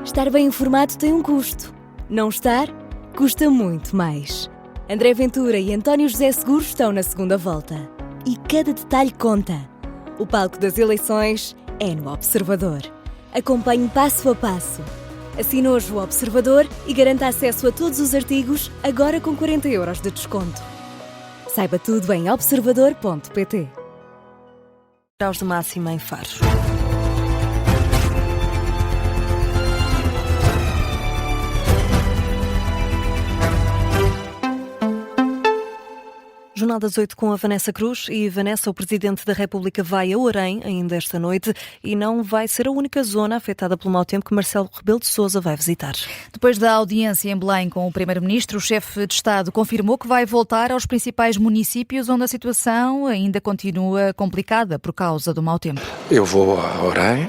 Estar bem informado tem um custo. Não estar, custa muito mais. André Ventura e António José Seguros estão na segunda volta. E cada detalhe conta. O palco das eleições é no Observador. Acompanhe passo a passo. Assine hoje o Observador e garanta acesso a todos os artigos, agora com 40 € de desconto. Saiba tudo em observador.pt. Graus de máxima em Faro. Jornal das 8 com a Vanessa Cruz. E Vanessa, o Presidente da República vai a Orem ainda esta noite e não vai ser a única zona afetada pelo mau tempo que Marcelo Rebelo de Sousa vai visitar. Depois da audiência em Belém com o Primeiro-Ministro, o chefe de Estado confirmou que vai voltar aos principais municípios onde a situação ainda continua complicada por causa do mau tempo. Eu vou a Orem,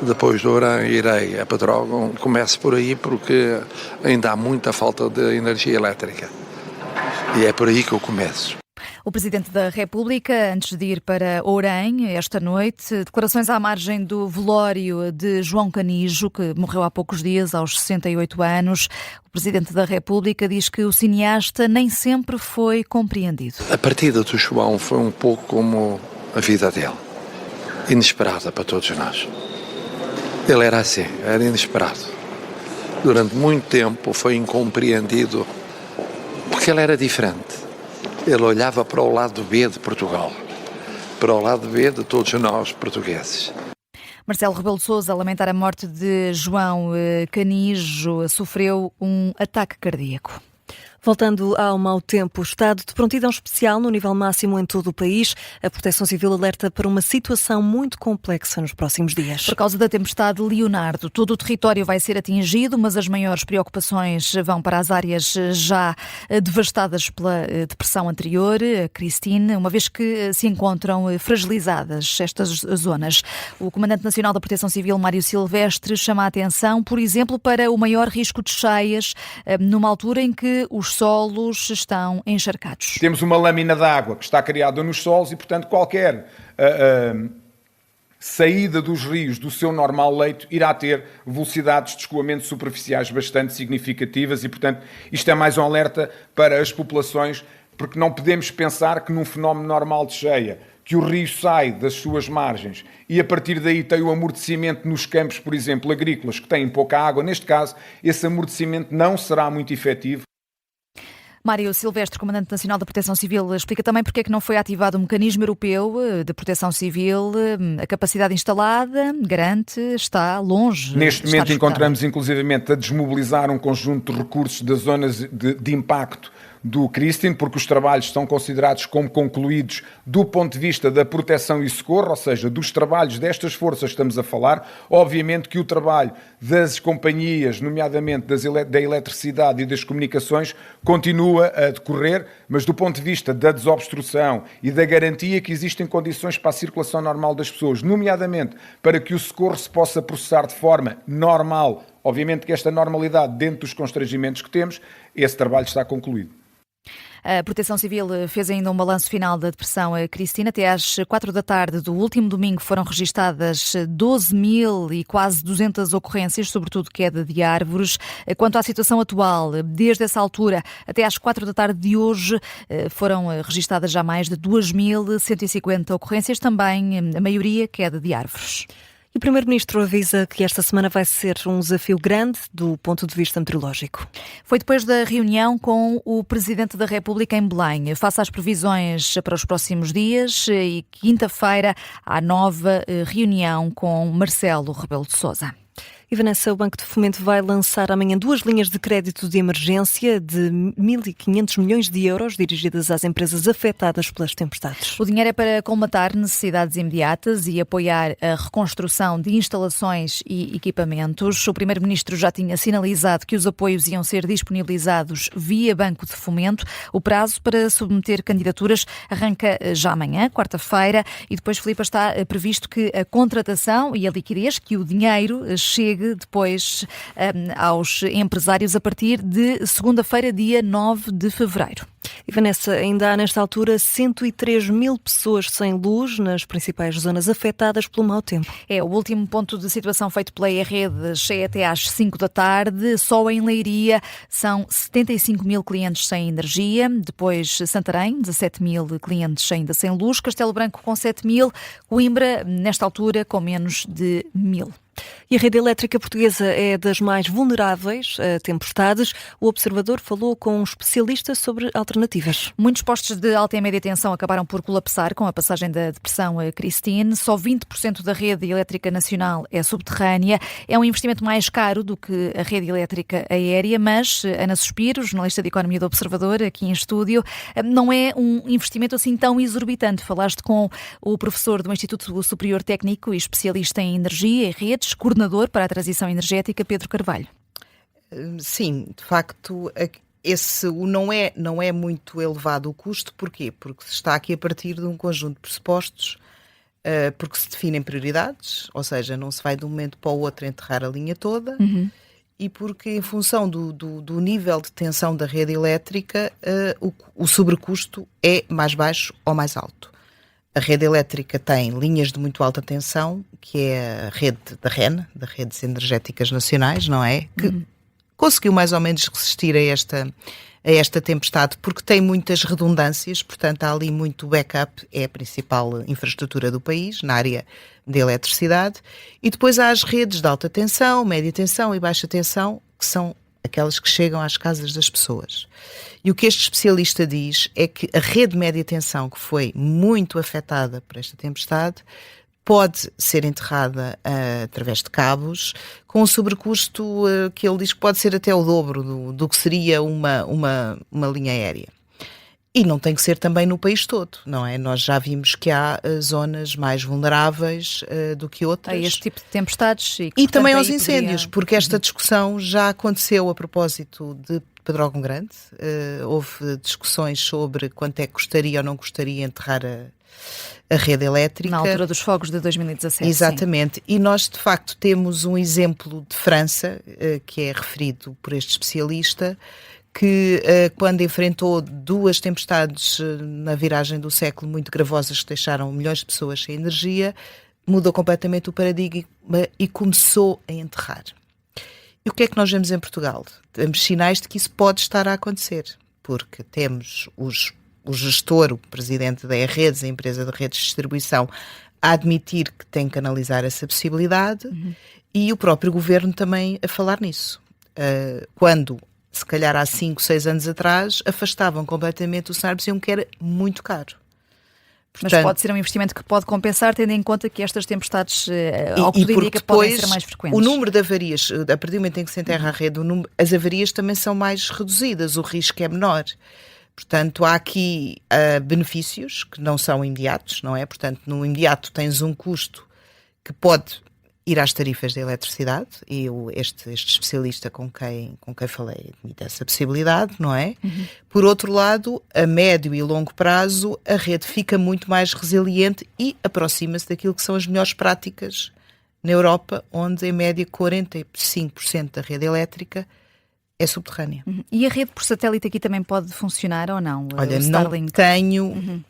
depois de Orem irei a Pedrógão, começo por aí porque ainda há muita falta de energia elétrica. E é por aí que eu começo. O Presidente da República, antes de ir para Orem esta noite, declarações à margem do velório de João Canijo, que morreu há poucos dias, aos 68 anos. O Presidente da República diz que o cineasta nem sempre foi compreendido. A partida do João foi um pouco como a vida dele, inesperada para todos nós. Ele era assim, era inesperado. Durante muito tempo foi incompreendido porque ele era diferente. Ele olhava para o lado B de Portugal, para o lado B de todos nós portugueses. Marcelo Rebelo de Sousa, a lamentar a morte de João Canijo, sofreu um ataque cardíaco. Voltando ao mau tempo, o estado de prontidão especial no nível máximo em todo o país. A Proteção Civil alerta para uma situação muito complexa nos próximos dias. Por causa da tempestade Leonardo, todo o território vai ser atingido, mas as maiores preocupações vão para as áreas já devastadas pela depressão anterior, a Christine, uma vez que se encontram fragilizadas estas zonas. O Comandante Nacional da Proteção Civil, Mário Silvestre, chama a atenção, por exemplo, para o maior risco de cheias, numa altura em que os solos estão encharcados. Temos uma lâmina de água que está criada nos solos e, portanto, qualquer saída dos rios do seu normal leito irá ter velocidades de escoamento superficiais bastante significativas e, portanto, isto é mais um alerta para as populações, porque não podemos pensar que num fenómeno normal de cheia, que o rio sai das suas margens e a partir daí tem o amortecimento nos campos, por exemplo, agrícolas, que têm pouca água. Neste caso, esse amortecimento não será muito efetivo. Mário Silvestre, Comandante Nacional da Proteção Civil, explica também porque é que não foi ativado o mecanismo europeu de proteção civil. A capacidade instalada, garante, está longe. Neste momento encontramos inclusivamente a desmobilizar um conjunto de recursos das zonas de impacto do Christine, porque os trabalhos são considerados como concluídos do ponto de vista da proteção e socorro, ou seja, dos trabalhos destas forças que estamos a falar. Obviamente que o trabalho das companhias, nomeadamente da eletricidade e das comunicações, continua a decorrer, mas do ponto de vista da desobstrução e da garantia que existem condições para a circulação normal das pessoas, nomeadamente para que o socorro se possa processar de forma normal, obviamente que esta normalidade dentro dos constrangimentos que temos, esse trabalho está concluído. A Proteção Civil fez ainda um balanço final da depressão Cristina. Até às 4 da tarde do último domingo foram registadas 12.000 e quase 200 ocorrências, sobretudo queda de árvores. Quanto à situação atual, desde essa altura até às 4 da tarde de hoje foram registadas já mais de 2.150 ocorrências, também a maioria queda de árvores. E o Primeiro-Ministro avisa que esta semana vai ser um desafio grande do ponto de vista meteorológico. Foi depois da reunião com o Presidente da República em Belém. Face às previsões para os próximos dias e quinta-feira há nova reunião com Marcelo Rebelo de Sousa. E Vanessa, o Banco de Fomento vai lançar amanhã 2 linhas de crédito de emergência de 1.500 milhões de euros dirigidas às empresas afetadas pelas tempestades. O dinheiro é para colmatar necessidades imediatas e apoiar a reconstrução de instalações e equipamentos. O Primeiro-Ministro já tinha sinalizado que os apoios iam ser disponibilizados via Banco de Fomento. O prazo para submeter candidaturas arranca já amanhã, quarta-feira, e depois, Filipe, está previsto que a contratação e a liquidez, que o dinheiro chegue entregue depois aos empresários a partir de segunda-feira, dia 9 de fevereiro. E Vanessa, ainda há nesta altura 103 mil pessoas sem luz nas principais zonas afetadas pelo mau tempo. É o último ponto de situação feito pela E-Redes é até às 5 da tarde. Só em Leiria são 75 mil clientes sem energia. Depois Santarém, 17 mil clientes ainda sem luz. Castelo Branco com 7 mil. Coimbra, nesta altura, com menos de 1.000. E a rede elétrica portuguesa é das mais vulneráveis a tempestades. O Observador falou com um especialista sobre alternativas. Muitos postos de alta e média tensão acabaram por colapsar com a passagem da depressão Christine. Só 20% da rede elétrica nacional é subterrânea. É um investimento mais caro do que a rede elétrica aérea, mas Ana Suspiro, jornalista de Economia do Observador, aqui em estúdio, não é um investimento assim tão exorbitante. Falaste com o professor do Instituto Superior Técnico e especialista em energia e redes, coordenador para a transição energética, Pedro Carvalho. Sim, de facto, não é muito elevado o custo. Porquê? Porque se está aqui a partir de um conjunto de pressupostos, porque se definem prioridades, ou seja, não se vai de um momento para o outro enterrar a linha toda, e porque em função do nível de tensão da rede elétrica, o sobrecusto é mais baixo ou mais alto. A rede elétrica tem linhas de muito alta tensão, que é a rede da REN, da Redes Energéticas Nacionais, não é? Que conseguiu mais ou menos resistir a esta tempestade, porque tem muitas redundâncias, portanto há ali muito backup, é a principal infraestrutura do país, na área de eletricidade. E depois há as redes de alta tensão, média tensão e baixa tensão, que são aquelas que chegam às casas das pessoas. E o que este especialista diz é que a rede de média tensão, que foi muito afetada por esta tempestade, pode ser enterrada através de cabos, com um sobrecusto que ele diz que pode ser até o dobro do que seria uma linha aérea. E não tem que ser também no país todo, não é? Nós já vimos que há zonas mais vulneráveis do que outras. A este tipo de tempestades. E também aos incêndios, porque esta discussão já aconteceu a propósito de Pedrógão Grande. Houve discussões sobre quanto é que custaria ou não custaria enterrar a rede elétrica. Na altura dos fogos de 2017. Exatamente. Sim. E nós, de facto, temos um exemplo de França, que é referido por este especialista, que quando enfrentou duas tempestades na viragem do século muito gravosas que deixaram milhões de pessoas sem energia, mudou completamente o paradigma e começou a enterrar. E o que é que nós vemos em Portugal? Temos sinais de que isso pode estar a acontecer, porque temos o gestor, o presidente da E-Redes, a empresa de redes de distribuição, a admitir que tem que analisar essa possibilidade, e o próprio governo também a falar nisso. Quando, se calhar há 5, 6 anos atrás, afastavam completamente o cenário, diziam que era muito caro. Portanto, mas pode ser um investimento que pode compensar, tendo em conta que estas tempestades, ao que tudo indica, podem ser mais frequentes. O número de avarias, a partir do momento em que se enterra a rede, as avarias também são mais reduzidas, o risco é menor. Portanto, há aqui benefícios que não são imediatos, não é? Portanto, no imediato tens um custo que pode ir às tarifas de eletricidade, e este especialista com quem falei admite essa possibilidade, não é? Por outro lado, a médio e longo prazo, a rede fica muito mais resiliente e aproxima-se daquilo que são as melhores práticas na Europa, onde em média 45% da rede elétrica é subterrânea. E a rede por satélite aqui também pode funcionar ou não? Olha, não tenho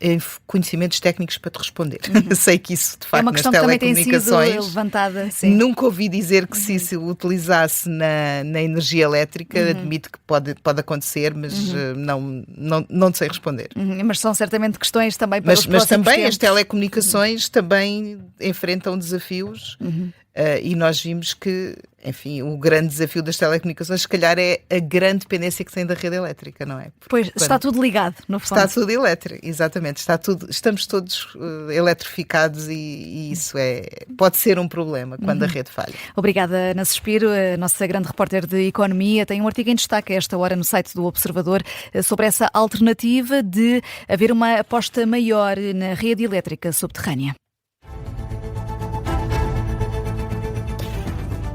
conhecimentos técnicos para te responder. Sei que isso, de facto, nas telecomunicações tem sido levantada, sim. Nunca ouvi dizer que se utilizasse na energia elétrica. Admito que pode acontecer, mas não te sei responder. Mas são certamente questões também para os próximos Mas também tempos. as telecomunicações também enfrentam desafios. E nós vimos que, enfim, o grande desafio das telecomunicações, se calhar, é a grande dependência que tem da rede elétrica, não é? Porque está tudo ligado, no fundo. Está tudo elétrico, exatamente. Estamos todos eletrificados e isso pode ser um problema quando a rede falha. Obrigada, Ana Suspiro, a nossa grande repórter de Economia. Tem um artigo em destaque a esta hora no site do Observador sobre essa alternativa de haver uma aposta maior na rede elétrica subterrânea.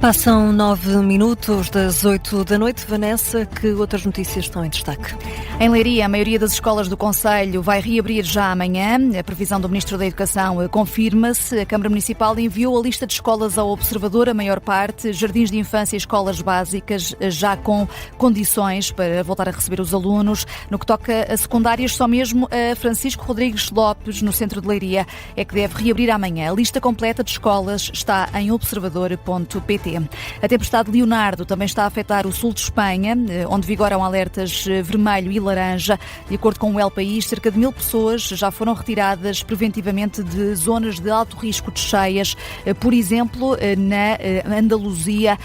Passam 9 minutos das 8 da noite. Vanessa, que outras notícias estão em destaque? Em Leiria, a maioria das escolas do concelho vai reabrir já amanhã. A previsão do Ministro da Educação confirma-se. A Câmara Municipal enviou a lista de escolas ao Observador, a maior parte, jardins de infância e escolas básicas, já com condições para voltar a receber os alunos. No que toca a secundárias, só mesmo a Francisco Rodrigues Lopes, no centro de Leiria, é que deve reabrir amanhã. A lista completa de escolas está em observador.pt. A tempestade Leonardo também está a afetar o sul de Espanha, onde vigoram alertas vermelho e laranja. De acordo com o El País, cerca de 1000 pessoas já foram retiradas preventivamente de zonas de alto risco de cheias. Por exemplo, na Andaluzia,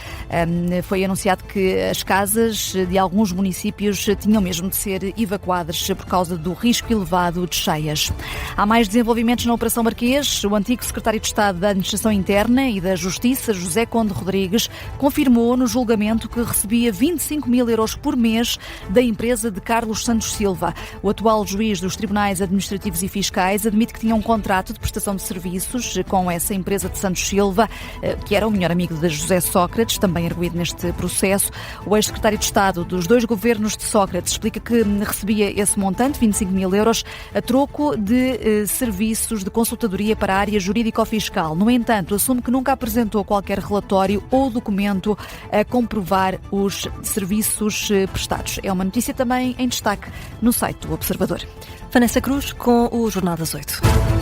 foi anunciado que as casas de alguns municípios tinham mesmo de ser evacuadas por causa do risco elevado de cheias. Há mais desenvolvimentos na Operação Marquês. O antigo secretário de Estado da Administração Interna e da Justiça, José Conde Rodrigues, confirmou no julgamento que recebia 25 mil euros por mês da empresa de Carlos Santos Silva. O atual juiz dos Tribunais Administrativos e Fiscais admite que tinha um contrato de prestação de serviços com essa empresa de Santos Silva, que era o melhor amigo de José Sócrates, também arguido neste processo. O ex-secretário de Estado dos dois governos de Sócrates explica que recebia esse montante, 25 mil euros, a troco de serviços de consultadoria para a área jurídico-fiscal. No entanto, assume que nunca apresentou qualquer relatório ou documento a comprovar os serviços prestados. É uma notícia também em destaque no site do Observador. Vanessa Cruz com o Jornal das 8.